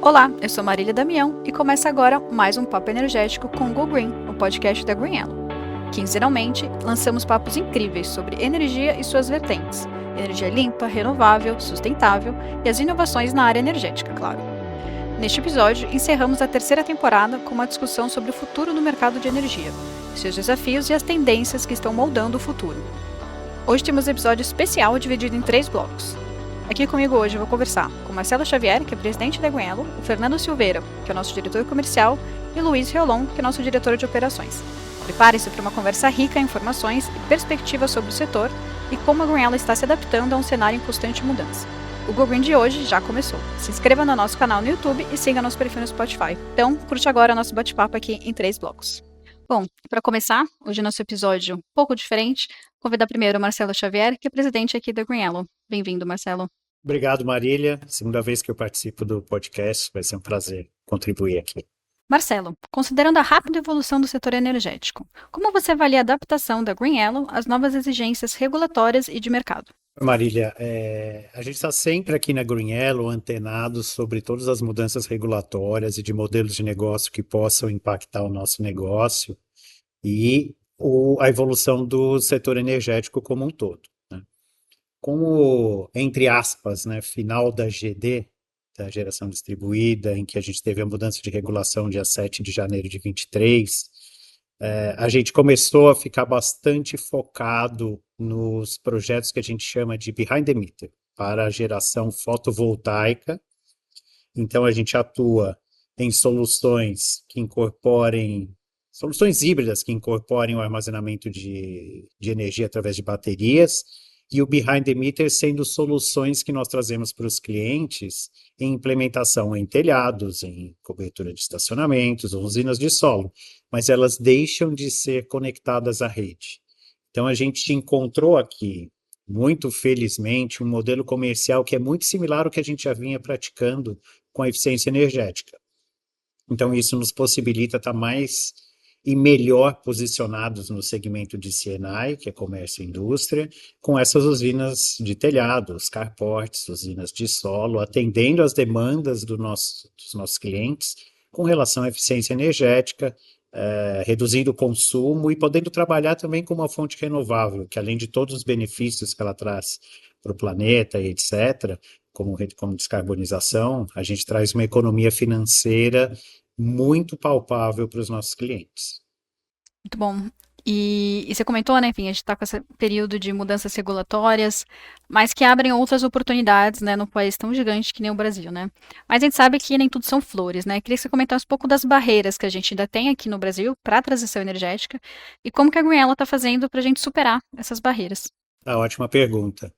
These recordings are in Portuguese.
Olá, eu sou Marília Damião e começa agora mais um Papo Energético com o Go Green, o podcast da GreenElo. Quinzenalmente, lançamos papos incríveis sobre energia e suas vertentes, energia limpa, renovável, sustentável e as inovações na área energética, claro. Neste episódio, encerramos a terceira temporada com uma discussão sobre o futuro no mercado de energia, seus desafios e as tendências que estão moldando o futuro. Hoje temos um episódio especial dividido em 3 blocos. Aqui comigo hoje eu vou conversar com Marcelo Xavier, que é presidente da GreenElo, o Fernando Silveira, que é o nosso diretor comercial, e o Luiz Riolon, que é o nosso diretor de operações. Prepare-se para uma conversa rica em informações e perspectivas sobre o setor e como a GreenElo está se adaptando a um cenário em constante mudança. O Go Green de hoje já começou. Se inscreva no nosso canal no YouTube e siga nosso perfil no Spotify. Então, curte agora nosso bate-papo aqui em 3 blocos. Bom, para começar, hoje nosso episódio um pouco diferente, vou convidar primeiro o Marcelo Xavier, que é presidente aqui da GreenElo. Bem-vindo, Marcelo. Obrigado, Marília. Segunda vez que eu participo do podcast, vai ser um prazer contribuir aqui. Marcelo, considerando a rápida evolução do setor energético, como você avalia a adaptação da GreenElo às novas exigências regulatórias e de mercado? Marília, a gente está sempre aqui na GreenElo antenado sobre todas as mudanças regulatórias e de modelos de negócio que possam impactar o nosso negócio e a evolução do setor energético como um todo, né? Como, entre aspas, né, final da GD, da geração distribuída, em que a gente teve a mudança de regulação dia 7 de janeiro de 23, a gente começou a ficar bastante focado nos projetos que a gente chama de behind the meter, para a geração fotovoltaica. Então, a gente atua em soluções que incorporem, soluções híbridas que incorporem o armazenamento de energia através de baterias, e o behind the meter sendo soluções que nós trazemos para os clientes em implementação em telhados, em cobertura de estacionamentos, usinas de solo, mas elas deixam de ser conectadas à rede. Então a gente encontrou aqui, muito felizmente, um modelo comercial que é muito similar ao que a gente já vinha praticando com a eficiência energética. Então isso nos possibilita estar mais e melhor posicionados no segmento de C&I, que é comércio e indústria, com essas usinas de telhados, carports, usinas de solo, atendendo às demandas dos nossos clientes com relação à eficiência energética, reduzindo o consumo e podendo trabalhar também com uma fonte renovável, que além de todos os benefícios que ela traz para o planeta e etc., como descarbonização, a gente traz uma economia financeira muito palpável para os nossos clientes. Muito bom. E você comentou, né, enfim, a gente está com esse período de mudanças regulatórias, mas que abrem outras oportunidades, né, num país tão gigante que nem o Brasil, né? Mas a gente sabe que nem tudo são flores, né? Queria que você comentasse um pouco das barreiras que a gente ainda tem aqui no Brasil para a transição energética e como que a GreenElo está fazendo para a gente superar essas barreiras. Ótima pergunta.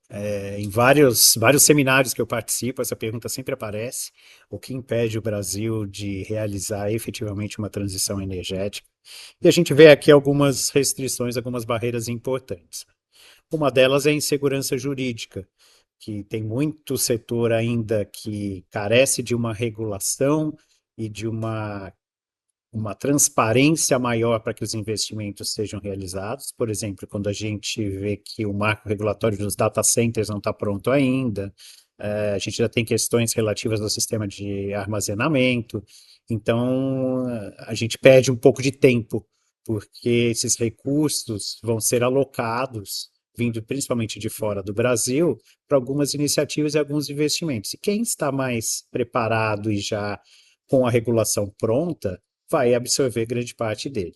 Em vários seminários que eu participo, essa pergunta sempre aparece. O que impede o Brasil de realizar efetivamente uma transição energética? E a gente vê aqui algumas restrições, algumas barreiras importantes. Uma delas é a insegurança jurídica, que tem muito setor ainda que carece de uma regulação e de uma transparência maior para que os investimentos sejam realizados. Por exemplo, quando a gente vê que o marco regulatório dos data centers não está pronto ainda, a gente já tem questões relativas ao sistema de armazenamento, então a gente perde um pouco de tempo, porque esses recursos vão ser alocados, vindo principalmente de fora do Brasil, para algumas iniciativas e alguns investimentos. E quem está mais preparado e já com a regulação pronta, vai absorver grande parte dele.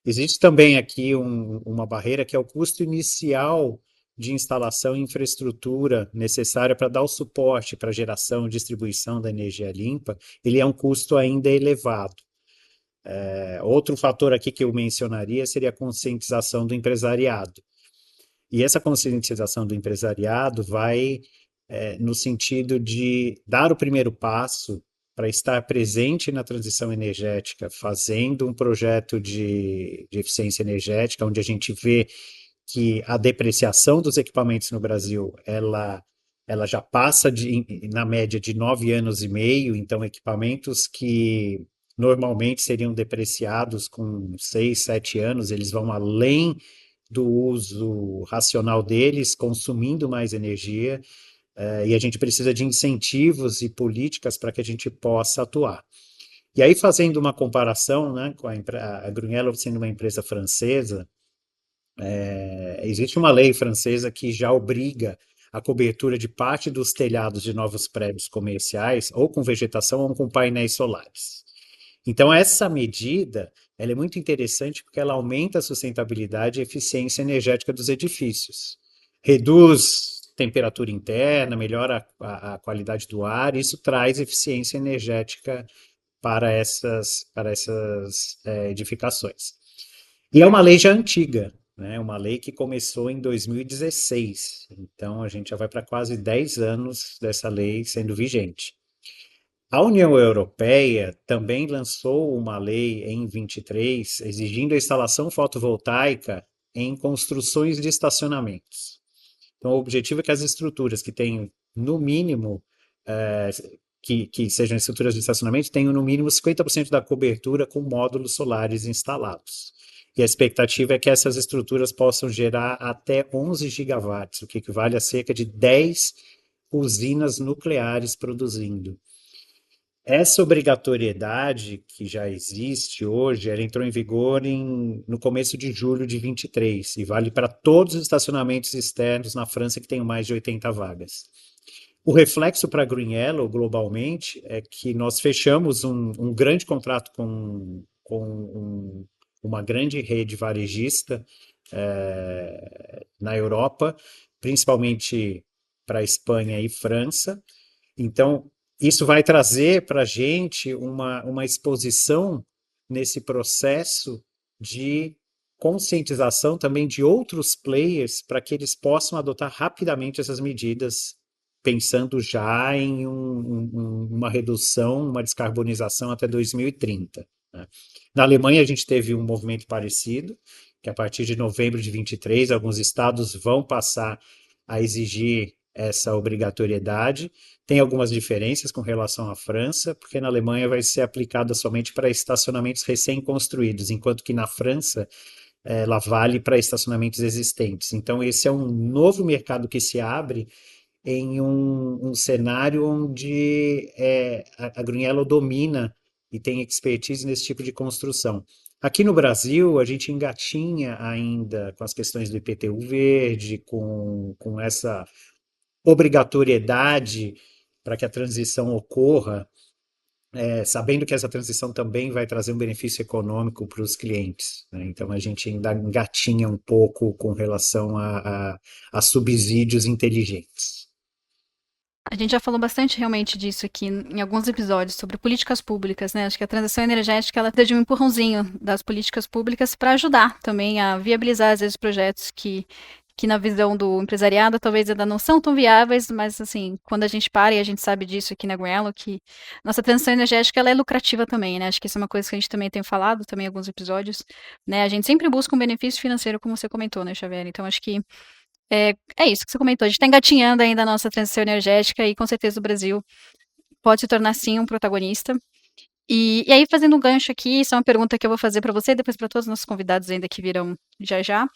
Existe também aqui uma barreira que é o custo inicial de instalação e infraestrutura necessária para dar o suporte para a geração e distribuição da energia limpa, ele é um custo ainda elevado. Outro fator aqui que eu mencionaria seria a conscientização do empresariado. E essa conscientização do empresariado vai no sentido de dar o primeiro passo para estar presente na transição energética, fazendo um projeto de eficiência energética, onde a gente vê que a depreciação dos equipamentos no Brasil, ela já passa na média de 9 anos e meio, então equipamentos que normalmente seriam depreciados com 6, 7 anos, eles vão além do uso racional deles, consumindo mais energia. e a gente precisa de incentivos e políticas para que a gente possa atuar. E aí, fazendo uma comparação, né, com a Grunello sendo uma empresa francesa, existe uma lei francesa que já obriga a cobertura de parte dos telhados de novos prédios comerciais, ou com vegetação ou com painéis solares. Então, essa medida, ela é muito interessante porque ela aumenta a sustentabilidade e eficiência energética dos edifícios. Reduz temperatura interna, melhora a qualidade do ar, e isso traz eficiência energética para essas edificações. E é uma lei já antiga, né? Uma lei que começou em 2016. Então, a gente já vai para quase 10 anos dessa lei sendo vigente. A União Europeia também lançou uma lei em 23, exigindo a instalação fotovoltaica em construções de estacionamentos. Então, o objetivo é que as estruturas que tenham, no mínimo, eh, que sejam estruturas de estacionamento, tenham no mínimo 50% da cobertura com módulos solares instalados. E a expectativa é que essas estruturas possam gerar até 11 gigawatts, o que equivale a cerca de 10 usinas nucleares produzindo. Essa obrigatoriedade que já existe hoje, ela entrou em vigor no começo de julho de 23 e vale para todos os estacionamentos externos na França que tenham mais de 80 vagas. O reflexo para a GreenYellow globalmente é que nós fechamos um grande contrato com uma grande rede varejista na Europa, principalmente para a Espanha e França. Então, isso vai trazer para a gente uma exposição nesse processo de conscientização também de outros players para que eles possam adotar rapidamente essas medidas, pensando já em uma redução, uma descarbonização até 2030. Né? Na Alemanha, a gente teve um movimento parecido, que a partir de novembro de 23, alguns estados vão passar a exigir essa obrigatoriedade. Tem algumas diferenças com relação à França, porque na Alemanha vai ser aplicada somente para estacionamentos recém-construídos, enquanto que na França ela vale para estacionamentos existentes. Então, esse é um novo mercado que se abre em um cenário onde a GreenYellow domina e tem expertise nesse tipo de construção. Aqui no Brasil, a gente engatinha ainda com as questões do IPTU verde, com essa obrigatoriedade para que a transição ocorra, sabendo que essa transição também vai trazer um benefício econômico para os clientes. Né? Então, a gente ainda engatinha um pouco com relação a subsídios inteligentes. A gente já falou bastante realmente disso aqui em alguns episódios sobre políticas públicas, né? Acho que a transição energética ela precisa de um empurrãozinho das políticas públicas para ajudar também a viabilizar às vezes projetos que na visão do empresariado talvez ainda não são tão viáveis, mas assim, quando a gente para e a gente sabe disso aqui na Greenello, que nossa transição energética ela é lucrativa também, né? Acho que isso é uma coisa que a gente também tem falado também em alguns episódios, né? A gente sempre busca um benefício financeiro, como você comentou, né, Xavier? Então acho que é isso que você comentou. A gente está engatinhando ainda a nossa transição energética e com certeza o Brasil pode se tornar sim um protagonista. E aí, fazendo um gancho aqui, isso é uma pergunta que eu vou fazer para você e depois para todos os nossos convidados ainda que virão já já,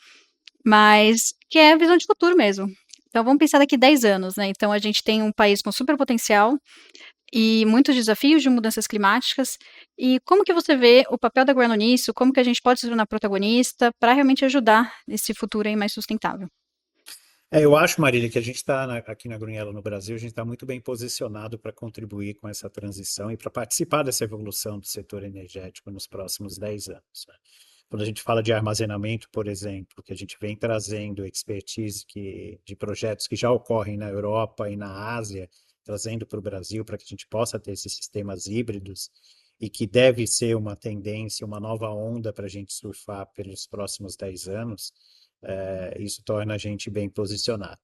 mas que é a visão de futuro mesmo. Então, vamos pensar daqui 10 anos, né? Então, a gente tem um país com super potencial e muitos desafios de mudanças climáticas. E como que você vê o papel da Greenland nisso? Como que a gente pode se tornar protagonista para realmente ajudar esse futuro aí mais sustentável? Eu acho, Marília, que a gente está aqui na Grunhelo no Brasil, a gente está muito bem posicionado para contribuir com essa transição e para participar dessa evolução do setor energético nos próximos 10 anos. Né? Quando a gente fala de armazenamento, por exemplo, que a gente vem trazendo expertise de projetos que já ocorrem na Europa e na Ásia, trazendo para o Brasil para que a gente possa ter esses sistemas híbridos e que deve ser uma tendência, uma nova onda para a gente surfar pelos próximos 10 anos, isso torna a gente bem posicionado.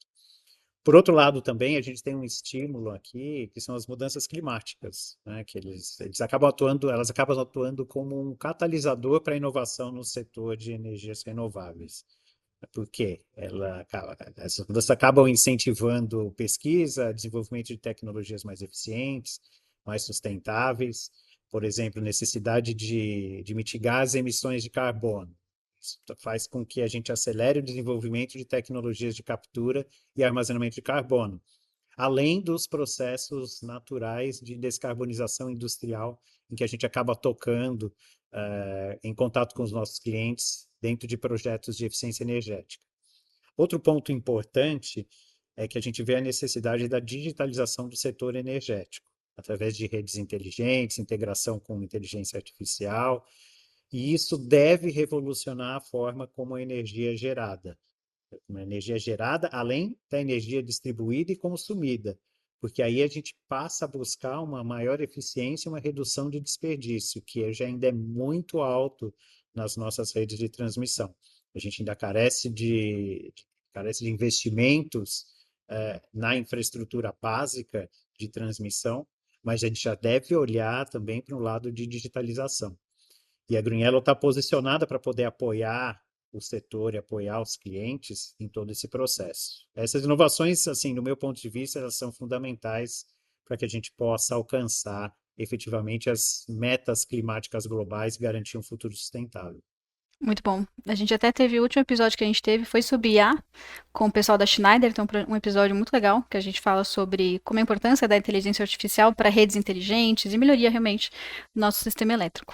Por outro lado, também a gente tem um estímulo aqui, que são as mudanças climáticas, né? Que elas acabam atuando como um catalisador para a inovação no setor de energias renováveis. Por quê? Essas mudanças acabam incentivando pesquisa, desenvolvimento de tecnologias mais eficientes, mais sustentáveis, por exemplo, necessidade de mitigar as emissões de carbono. Isso faz com que a gente acelere o desenvolvimento de tecnologias de captura e armazenamento de carbono. além dos processos naturais de descarbonização industrial, em que a gente acaba tocando em contato com os nossos clientes dentro de projetos de eficiência energética. Outro ponto importante é que a gente vê a necessidade da digitalização do setor energético, através de redes inteligentes, integração com inteligência artificial, e isso deve revolucionar a forma como a energia é gerada. Uma energia gerada além da energia distribuída e consumida, porque aí a gente passa a buscar uma maior eficiência e uma redução de desperdício, que já ainda é muito alto nas nossas redes de transmissão. A gente ainda carece de investimentos na infraestrutura básica de transmissão, mas a gente já deve olhar também para o lado de digitalização. E a Greenyellow está posicionada para poder apoiar o setor e apoiar os clientes em todo esse processo. Essas inovações, assim, do meu ponto de vista, elas são fundamentais para que a gente possa alcançar efetivamente as metas climáticas globais e garantir um futuro sustentável. Muito bom. A gente até teve, o último episódio que a gente teve foi sobre IA, com o pessoal da Schneider, então um episódio muito legal, que a gente fala sobre como a importância da inteligência artificial para redes inteligentes e melhoria realmente do nosso sistema elétrico.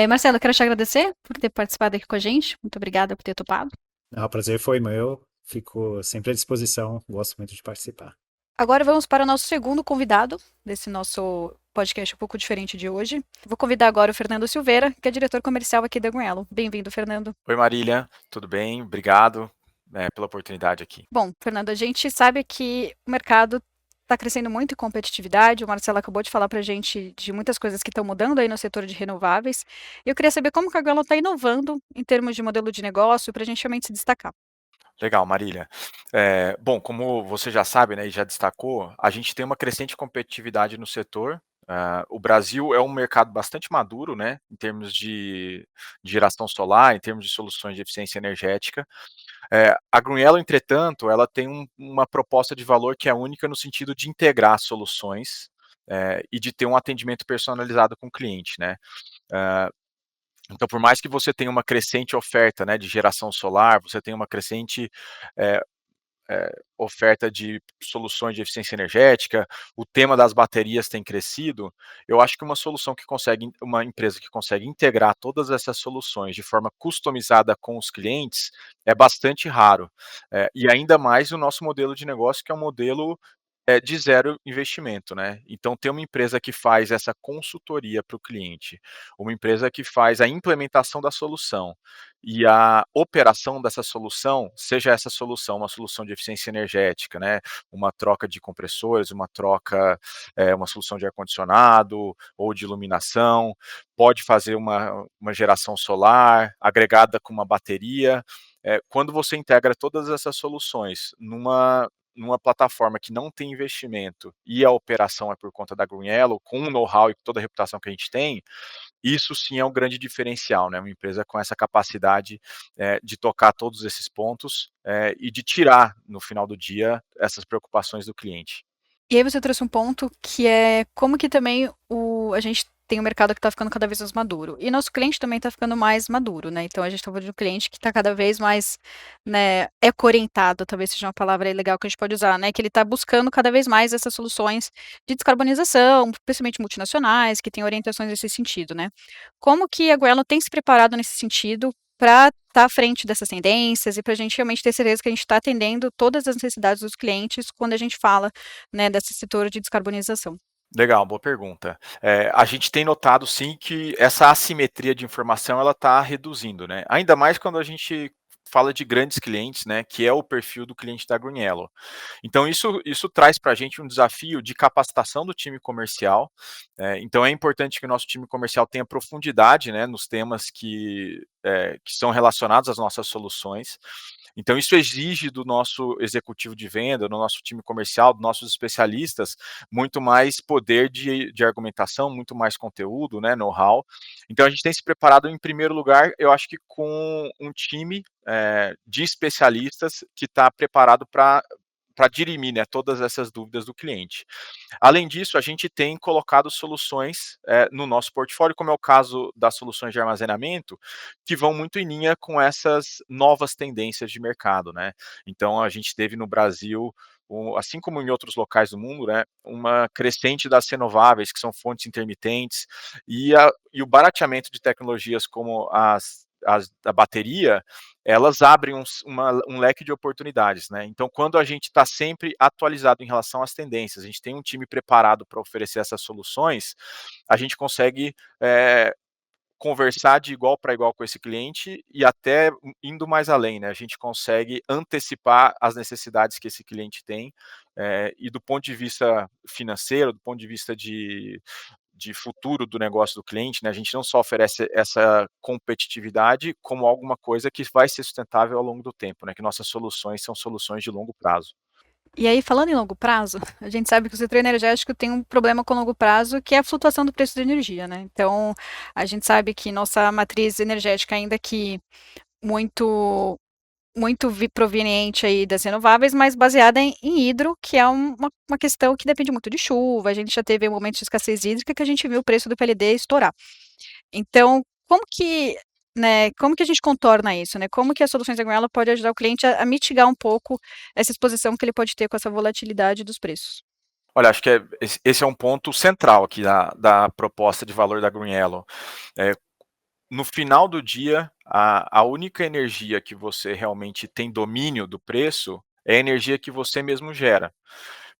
Marcelo, eu quero te agradecer por ter participado aqui com a gente. Muito obrigada por ter topado. O prazer foi meu, fico sempre à disposição, gosto muito de participar. Agora vamos para o nosso segundo convidado desse nosso podcast um pouco diferente de hoje. Vou convidar agora o Fernando Silveira, que é diretor comercial aqui da Greenyellow. Bem-vindo, Fernando. Oi, Marília, tudo bem? Obrigado pela oportunidade aqui. Bom, Fernando, a gente sabe que o mercado está crescendo muito em competitividade. O Marcelo acabou de falar para a gente de muitas coisas que estão mudando aí no setor de renováveis. Eu queria saber como que a Greenyellow está inovando em termos de modelo de negócio para a gente realmente se destacar. Legal, Marília. Bom, como você já sabe, né, e já destacou, a gente tem uma crescente competitividade no setor. O Brasil é um mercado bastante maduro, né, em termos de geração solar, em termos de soluções de eficiência energética. A Greenyellow, entretanto, ela tem uma proposta de valor que é única no sentido de integrar soluções e de ter um atendimento personalizado com o cliente, né. Então, por mais que você tenha uma crescente oferta, né, de geração solar, você tenha uma crescente eh oferta de soluções de eficiência energética, o tema das baterias tem crescido, eu acho que uma empresa que consegue integrar todas essas soluções de forma customizada com os clientes, é bastante raro. E ainda mais o nosso modelo de negócio, que é um modelo de zero investimento, né. Então ter uma empresa que faz essa consultoria para o cliente, uma empresa que faz a implementação da solução e a operação dessa solução, seja essa solução uma solução de eficiência energética, né, uma troca de compressores, uma solução de ar-condicionado ou de iluminação, pode fazer uma geração solar agregada com uma bateria. Quando você integra todas essas soluções numa plataforma que não tem investimento e a operação é por conta da Greenyellow, com o know-how e toda a reputação que a gente tem, isso sim é um grande diferencial, né? Uma empresa com essa capacidade de tocar todos esses pontos e de tirar, no final do dia, essas preocupações do cliente. E aí você trouxe um ponto que é como que também a gente tem um mercado que está ficando cada vez mais maduro. E nosso cliente também está ficando mais maduro, né? Então a gente está falando de um cliente que está cada vez mais, né, eco-orientado, talvez seja uma palavra aí legal que a gente pode usar, né? Que ele está buscando cada vez mais essas soluções de descarbonização, principalmente multinacionais, que têm orientações nesse sentido, né? Como que a Greenyellow tem se preparado nesse sentido para estar à frente dessas tendências e para a gente realmente ter certeza que a gente está atendendo todas as necessidades dos clientes quando a gente fala, né, desse setor de descarbonização? Legal, boa pergunta. A gente tem notado sim que essa assimetria de informação ela está reduzindo, né? Ainda mais quando a gente fala de grandes clientes, né? Que é o perfil do cliente da Greenyellow. Então isso traz para a gente um desafio de capacitação do time comercial. Então é importante que o nosso time comercial tenha profundidade, né? Nos temas que são relacionados às nossas soluções. Então, isso exige do nosso executivo de venda, do nosso time comercial, dos nossos especialistas, muito mais poder de argumentação, muito mais conteúdo, né, know-how. Então, a gente tem se preparado, em primeiro lugar, eu acho que com um time de especialistas que está preparado para dirimir, né, todas essas dúvidas do cliente. Além disso, a gente tem colocado soluções no nosso portfólio, como é o caso das soluções de armazenamento, que vão muito em linha com essas novas tendências de mercado, né. Então a gente teve no Brasil assim como em outros locais do mundo, né, uma crescente das renováveis, que são fontes intermitentes, e o barateamento de tecnologias como a bateria, elas abrem um leque de oportunidades, né? Então, quando a gente está sempre atualizado em relação às tendências, a gente tem um time preparado para oferecer essas soluções, a gente consegue conversar de igual para igual com esse cliente e até indo mais além, né? A gente consegue antecipar as necessidades que esse cliente tem, e do ponto de vista financeiro, do ponto de vista de futuro do negócio do cliente, né? A gente não só oferece essa competitividade, como alguma coisa que vai ser sustentável ao longo do tempo, né? Que nossas soluções são soluções de longo prazo. E aí, falando em longo prazo, a gente sabe que o setor energético tem um problema com longo prazo, que é a flutuação do preço da energia, né? Então, a gente sabe que nossa matriz energética, ainda que muito proveniente aí das renováveis, mas baseada em hidro, que é uma questão que depende muito de chuva. A gente já teve momentos de escassez hídrica que a gente viu o preço do PLD estourar. Então, como que a gente contorna isso, né? Como que as soluções da Greenello pode ajudar o cliente a mitigar um pouco essa exposição que ele pode ter com essa volatilidade dos preços? Olha, acho que esse é um ponto central aqui da proposta de valor da Greenello. No final do dia, a única energia que você realmente tem domínio do preço é a energia que você mesmo gera.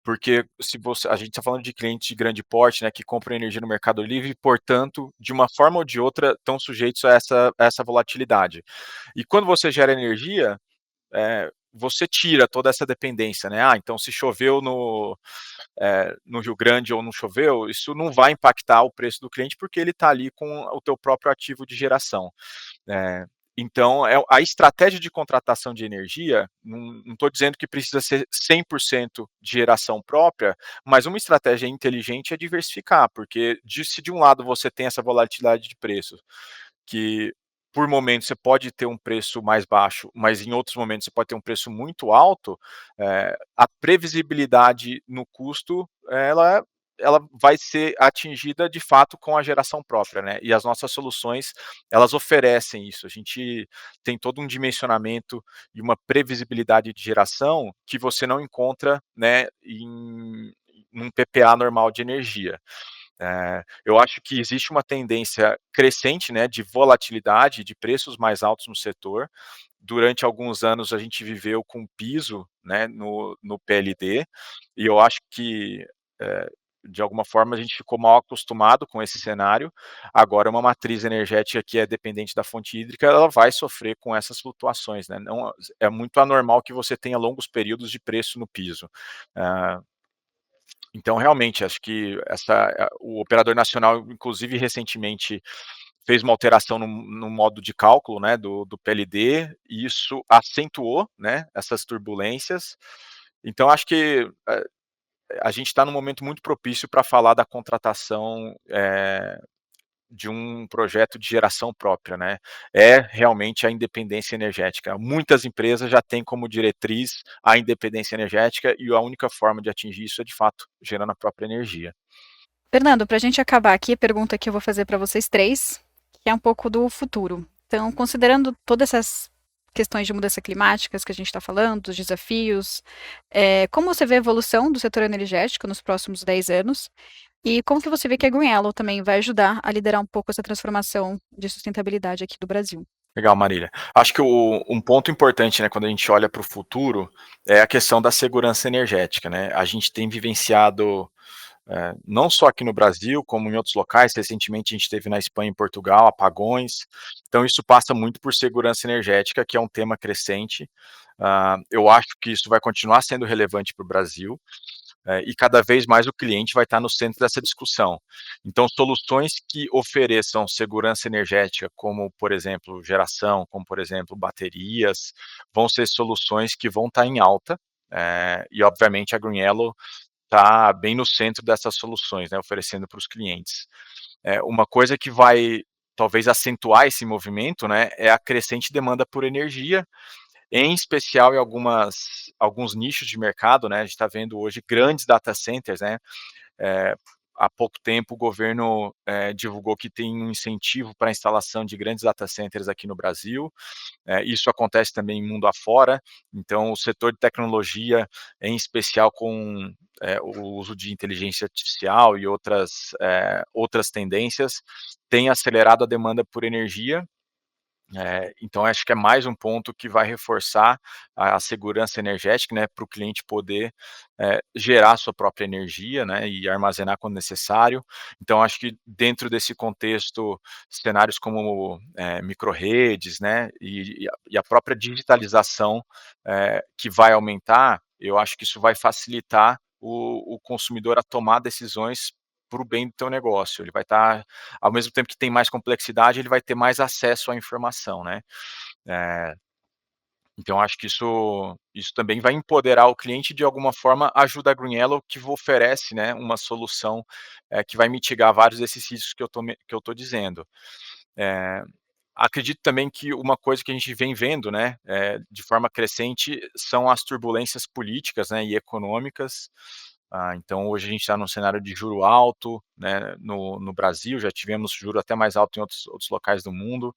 Porque se você a gente está falando de clientes de grande porte, né, que compram energia no Mercado Livre, portanto, de uma forma ou de outra, estão sujeitos a essa volatilidade. E quando você gera energia, você tira toda essa dependência, né? Então se choveu no Rio Grande ou não choveu, isso não vai impactar o preço do cliente, porque ele está ali com o teu próprio ativo de geração. É, então, a estratégia de contratação de energia, não estou dizendo que precisa ser 100% de geração própria, mas uma estratégia inteligente é diversificar, porque se de um lado você tem essa volatilidade de preço, que por momentos você pode ter um preço mais baixo, mas em outros momentos você pode ter um preço muito alto, a previsibilidade no custo, ela vai ser atingida de fato com a geração própria, né? E as nossas soluções, elas oferecem isso. A gente tem todo um dimensionamento e uma previsibilidade de geração que você não encontra, né, num PPA normal de energia. Eu acho que existe uma tendência crescente, né, de volatilidade, de preços mais altos no setor. Durante alguns anos a gente viveu com piso, né, no PLD, e eu acho que, de alguma forma a gente ficou mal acostumado com esse cenário. Agora uma matriz energética que é dependente da fonte hídrica, ela vai sofrer com essas flutuações, né, não é muito anormal que você tenha longos períodos de preço no piso. Ah, então, realmente, acho que o operador nacional, inclusive, recentemente fez uma alteração no modo de cálculo, né, do PLD, e isso acentuou, né, essas turbulências. Então, acho que a gente está num momento muito propício para falar da contratação de um projeto de geração própria, né? É realmente a independência energética. Muitas empresas já têm como diretriz a independência energética e a única forma de atingir isso é, de fato, gerando a própria energia. Fernando, para a gente acabar aqui, a pergunta que eu vou fazer para vocês três, que é um pouco do futuro. Então, considerando todas essas questões de mudança climáticas que a gente está falando, os desafios, como você vê a evolução do setor energético nos próximos 10 anos? E como que você vê que a Greenello também vai ajudar a liderar um pouco essa transformação de sustentabilidade aqui do Brasil? Legal, Marília. Acho que um ponto importante, né, quando a gente olha para o futuro, é a questão da segurança energética, né? A gente tem vivenciado, não só aqui no Brasil, como em outros locais, recentemente a gente teve na Espanha e em Portugal, apagões, então isso passa muito por segurança energética, que é um tema crescente. Eu acho que isso vai continuar sendo relevante para o Brasil, e cada vez mais o cliente vai estar no centro dessa discussão. Então, soluções que ofereçam segurança energética, como, por exemplo, geração, como, por exemplo, baterias, vão ser soluções que vão estar em alta, e, obviamente, a Greenello está bem no centro dessas soluções, né, oferecendo para os clientes. Uma coisa que vai, talvez, acentuar esse movimento, né, é a crescente demanda por energia, em especial em alguns nichos de mercado, né, a gente está vendo hoje grandes data centers, né, há pouco tempo o governo divulgou que tem um incentivo para a instalação de grandes data centers aqui no Brasil. Isso acontece também mundo afora, então o setor de tecnologia, em especial com o uso de inteligência artificial e outras tendências, tem acelerado a demanda por energia. Então acho que é mais um ponto que vai reforçar a segurança energética, né, para o cliente poder gerar sua própria energia, né, e armazenar quando necessário. Então acho que dentro desse contexto, cenários como microrredes, né, e a própria digitalização que vai aumentar, eu acho que isso vai facilitar o consumidor a tomar decisões para o bem do teu negócio. Ele vai estar, ao mesmo tempo que tem mais complexidade, ele vai ter mais acesso à informação, né. Eh, então acho que isso também vai empoderar o cliente, de alguma forma ajuda a Green Yellow, que oferece, né, uma solução, que vai mitigar vários desses riscos que eu tô dizendo. Eh, Acredito também que uma coisa que a gente vem vendo, né, de forma crescente, são as turbulências políticas, né, e econômicas. Então hoje a gente está num cenário de juro alto, né, no Brasil, já tivemos juro até mais alto em outros locais do mundo.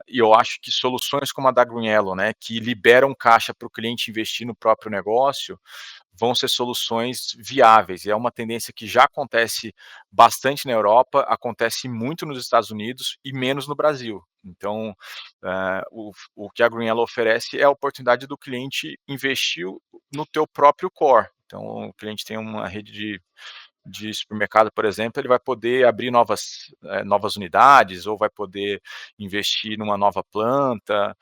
E eu acho que soluções como a da Greenello, né, que liberam caixa para o cliente investir no próprio negócio, vão ser soluções viáveis. E é uma tendência que já acontece bastante na Europa, acontece muito nos Estados Unidos e menos no Brasil. Então, o que a Greenello oferece é a oportunidade do cliente investir no teu próprio core. Então, o cliente tem uma rede de supermercado, por exemplo, ele vai poder abrir novas unidades, ou vai poder investir numa nova planta,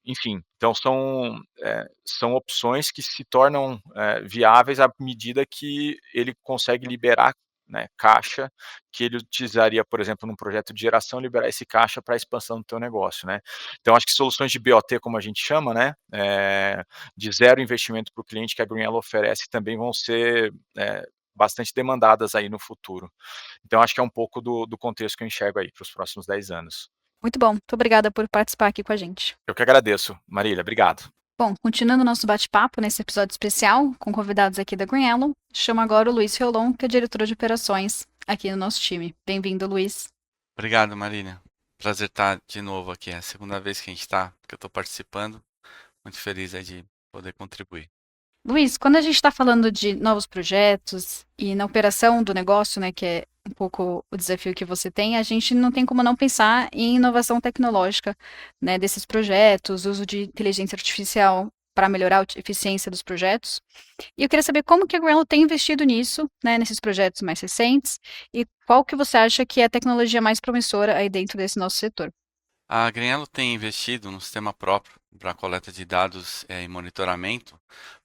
enfim. Então são opções que se tornam viáveis à medida que ele consegue liberar, né, caixa, que ele utilizaria, por exemplo, num projeto de geração, liberar esse caixa para a expansão do teu negócio, né. Então acho que soluções de BOT, como a gente chama, né, de zero investimento para o cliente, que a Green oferece, também vão ser bastante demandadas aí no futuro. Então acho que é um pouco do contexto que eu enxergo aí para os próximos 10 anos. Muito bom. Muito obrigada por participar aqui com a gente. Eu que agradeço, Marília, obrigado. Bom, continuando o nosso bate-papo nesse episódio especial, com convidados aqui da Green Yellow, chamo agora o Luiz Riolon, que é diretor de operações aqui no nosso time. Bem-vindo, Luiz. Obrigado, Marília. Prazer estar de novo aqui. É a segunda vez que que eu estou participando. Muito feliz aí de poder contribuir. Luiz, quando a gente está falando de novos projetos e na operação do negócio, né, que é um pouco o desafio que você tem, a gente não tem como não pensar em inovação tecnológica, né, desses projetos, uso de inteligência artificial para melhorar a eficiência dos projetos. E eu queria saber como que a Greenlow tem investido nisso, né, nesses projetos mais recentes, e qual que você acha que é a tecnologia mais promissora aí dentro desse nosso setor. A Greenello tem investido no sistema próprio para coleta de dados e monitoramento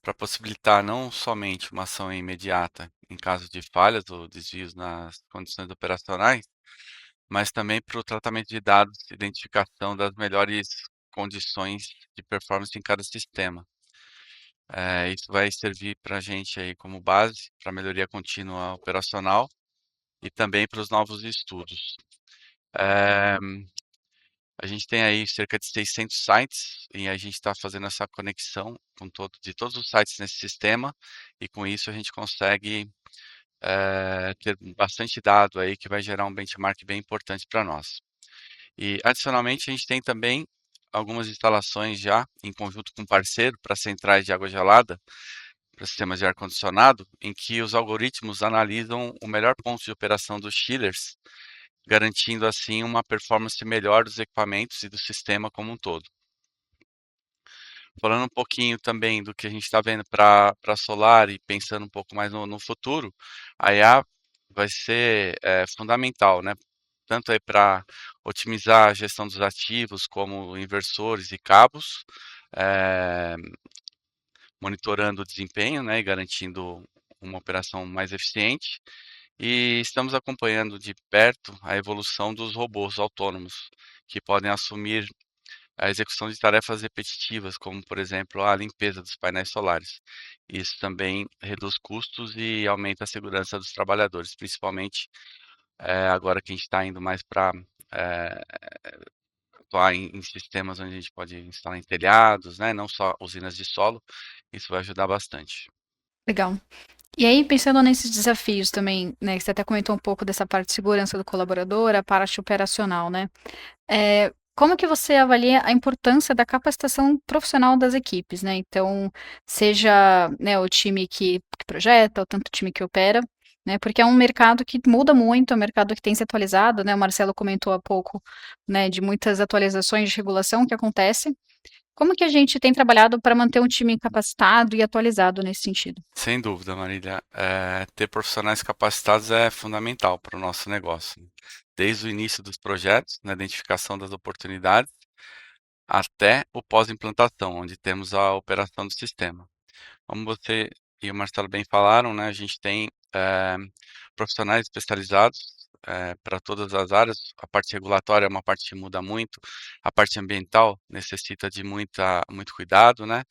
para possibilitar não somente uma ação imediata em caso de falhas ou desvios nas condições operacionais, mas também para o tratamento de dados e identificação das melhores condições de performance em cada sistema. Isso vai servir para a gente aí como base para melhoria contínua operacional e também para os novos estudos. Eh, a gente tem aí cerca de 600 sites e a gente está fazendo essa conexão de todos os sites nesse sistema, e com isso a gente consegue ter bastante dado aí que vai gerar um benchmark bem importante para nós. E adicionalmente a gente tem também algumas instalações já em conjunto com parceiro para centrais de água gelada, para sistemas de ar-condicionado, em que os algoritmos analisam o melhor ponto de operação dos chillers, garantindo assim uma performance melhor dos equipamentos e do sistema como um todo. Falando um pouquinho também do que a gente está vendo para solar e pensando um pouco mais no futuro, a IA vai ser fundamental, né? Tanto aí para otimizar a gestão dos ativos, como inversores e cabos, eh, monitorando o desempenho, né, e garantindo uma operação mais eficiente. E estamos acompanhando de perto a evolução dos robôs autônomos, que podem assumir a execução de tarefas repetitivas, como, por exemplo, a limpeza dos painéis solares. Isso também reduz custos e aumenta a segurança dos trabalhadores, principalmente agora que a gente está indo mais para atuar em sistemas onde a gente pode instalar em telhados, né, não só usinas de solo. Isso vai ajudar bastante. Legal. E aí, pensando nesses desafios também, né, que você até comentou um pouco dessa parte de segurança do colaborador, a parte operacional, né? Como que você avalia a importância da capacitação profissional das equipes, né? Então, seja, né, o time que projeta, ou tanto o time que opera, né? Porque é um mercado que muda muito, é um mercado que tem se atualizado, né? O Marcelo comentou há pouco, né, de muitas atualizações de regulação que acontecem. Como que a gente tem trabalhado para manter um time capacitado e atualizado nesse sentido? Sem dúvida, Marília. Ter profissionais capacitados é fundamental para o nosso negócio, né? Desde o início dos projetos, na identificação das oportunidades, até o pós-implantação, onde temos a operação do sistema. Como você e o Marcelo bem falaram, né, a gente tem profissionais especializados para todas as áreas. A parte regulatória é uma parte que muda muito, a parte ambiental necessita de muito cuidado, né?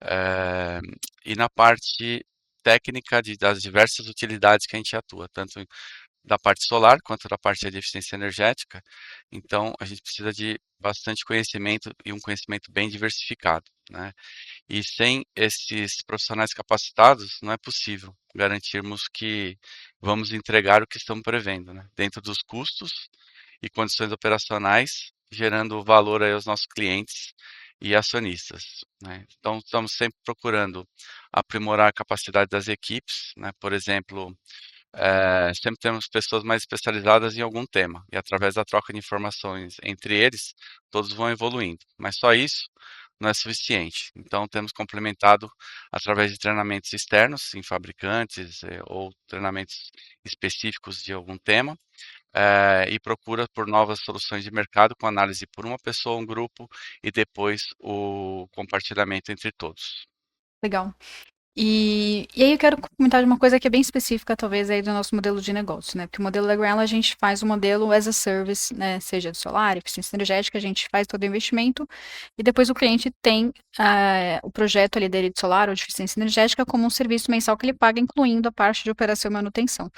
Eh, e na parte técnica das diversas utilidades que a gente atua, tanto da parte solar quanto da parte de eficiência energética. Então, a gente precisa de bastante conhecimento e um conhecimento bem diversificado, né? E sem esses profissionais capacitados, não é possível garantirmos que vamos entregar o que estamos prevendo, né? Dentro dos custos e condições operacionais, gerando valor aí aos nossos clientes e acionistas, né? Então, estamos sempre procurando aprimorar a capacidade das equipes, né? Por exemplo, sempre temos pessoas mais especializadas em algum tema, e através da troca de informações entre eles, todos vão evoluindo. Mas só isso não é suficiente. Então, temos complementado através de treinamentos externos em fabricantes ou treinamentos específicos de algum tema, e procura por novas soluções de mercado com análise por uma pessoa, um grupo e depois o compartilhamento entre todos. Legal. E aí eu quero comentar de uma coisa que é bem específica, talvez, aí do nosso modelo de negócio, né? Porque o modelo da Greenla, a gente faz o modelo as a service, né? Seja de solar, eficiência energética, a gente faz todo o investimento e depois o cliente tem o projeto ali dele de solar ou de eficiência energética como um serviço mensal que ele paga, incluindo a parte de operação e manutenção.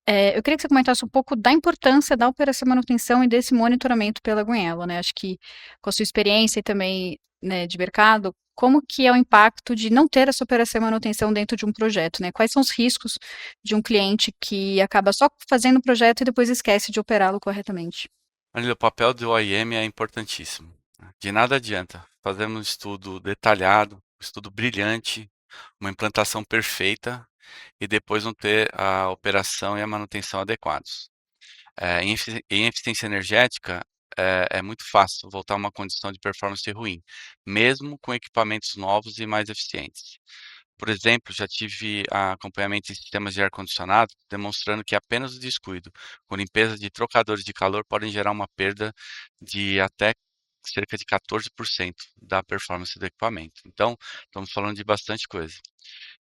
Eu queria que você comentasse um pouco da importância da operação e manutenção e desse monitoramento pela Greenla, né? Acho que com a sua experiência e também, né, de mercado, como que é o impacto de não ter essa operação e manutenção dentro de um projeto, né? Quais são os riscos de um cliente que acaba só fazendo o projeto e depois esquece de operá-lo corretamente? Olha, o papel do OIM é importantíssimo, né? De nada adianta fazermos um estudo detalhado, um estudo brilhante, uma implantação perfeita e depois não ter a operação e a manutenção adequados. Em eficiência energética, é muito fácil voltar a uma condição de performance ruim, mesmo com equipamentos novos e mais eficientes. Por exemplo, já tive acompanhamento em sistemas de ar-condicionado demonstrando que apenas o descuido com limpeza de trocadores de calor podem gerar uma perda de até cerca de 14% da performance do equipamento. Então, estamos falando de bastante coisa.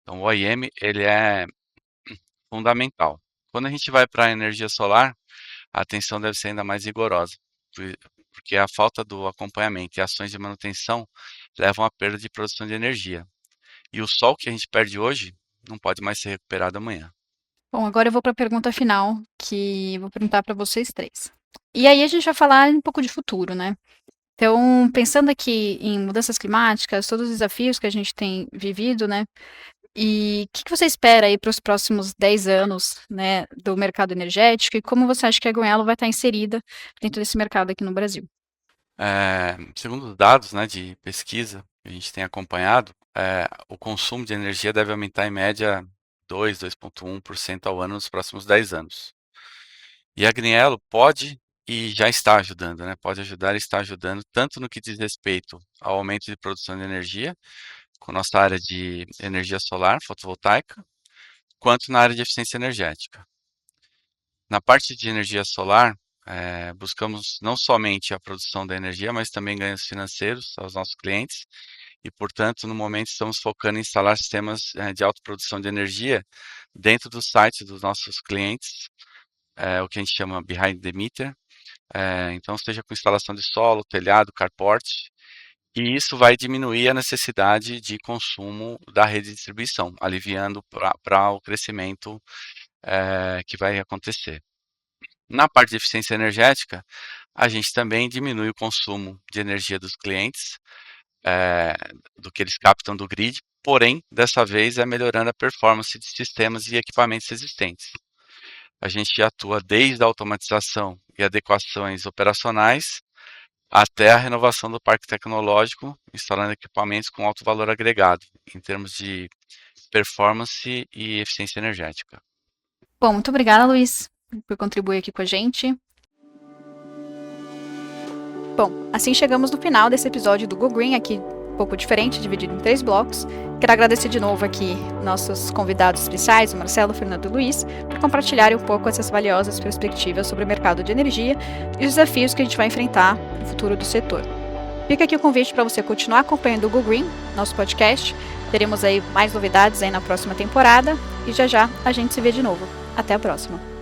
Então, o OIM, ele é fundamental. Quando a gente vai para a energia solar, a atenção deve ser ainda mais rigorosa, porque a falta do acompanhamento e ações de manutenção levam à perda de produção de energia. E o sol que a gente perde hoje não pode mais ser recuperado amanhã. Bom, agora eu vou para a pergunta final, que vou perguntar para vocês três. E aí a gente vai falar um pouco de futuro, né? Então, pensando aqui em mudanças climáticas, todos os desafios que a gente tem vivido, né? E o que você espera aí para os próximos 10 anos, né, do mercado energético e como você acha que a Goelo vai estar inserida dentro desse mercado aqui no Brasil? Segundo os dados, né, de pesquisa que a gente tem acompanhado, o consumo de energia deve aumentar em média 2,1% ao ano nos próximos 10 anos. E a Greenello pode e já está ajudando, né? Pode ajudar e está ajudando tanto no que diz respeito ao aumento de produção de energia, com nossa área de energia solar, fotovoltaica, quanto na área de eficiência energética. Na parte de energia solar, buscamos não somente a produção da energia, mas também ganhos financeiros aos nossos clientes e, portanto, no momento estamos focando em instalar sistemas de autoprodução de energia dentro do site dos nossos clientes, o que a gente chama behind the meter, então seja com instalação de solo, telhado, carport, e isso vai diminuir a necessidade de consumo da rede de distribuição, aliviando para o crescimento que vai acontecer. Na parte de eficiência energética, a gente também diminui o consumo de energia dos clientes, do que eles captam do grid, porém, dessa vez é melhorando a performance de sistemas e equipamentos existentes. A gente atua desde a automatização e adequações operacionais até a renovação do parque tecnológico, instalando equipamentos com alto valor agregado, em termos de performance e eficiência energética. Bom, muito obrigada, Luiz, por contribuir aqui com a gente. Bom, assim chegamos no final desse episódio do Go Green, aqui um pouco diferente, dividido em 3 blocos. Quero agradecer de novo aqui nossos convidados especiais, o Marcelo, o Fernando e o Luiz, por compartilharem um pouco essas valiosas perspectivas sobre o mercado de energia e os desafios que a gente vai enfrentar no futuro do setor. Fica aqui o convite para você continuar acompanhando o Go Green, nosso podcast. Teremos aí mais novidades aí na próxima temporada e já a gente se vê de novo. Até a próxima!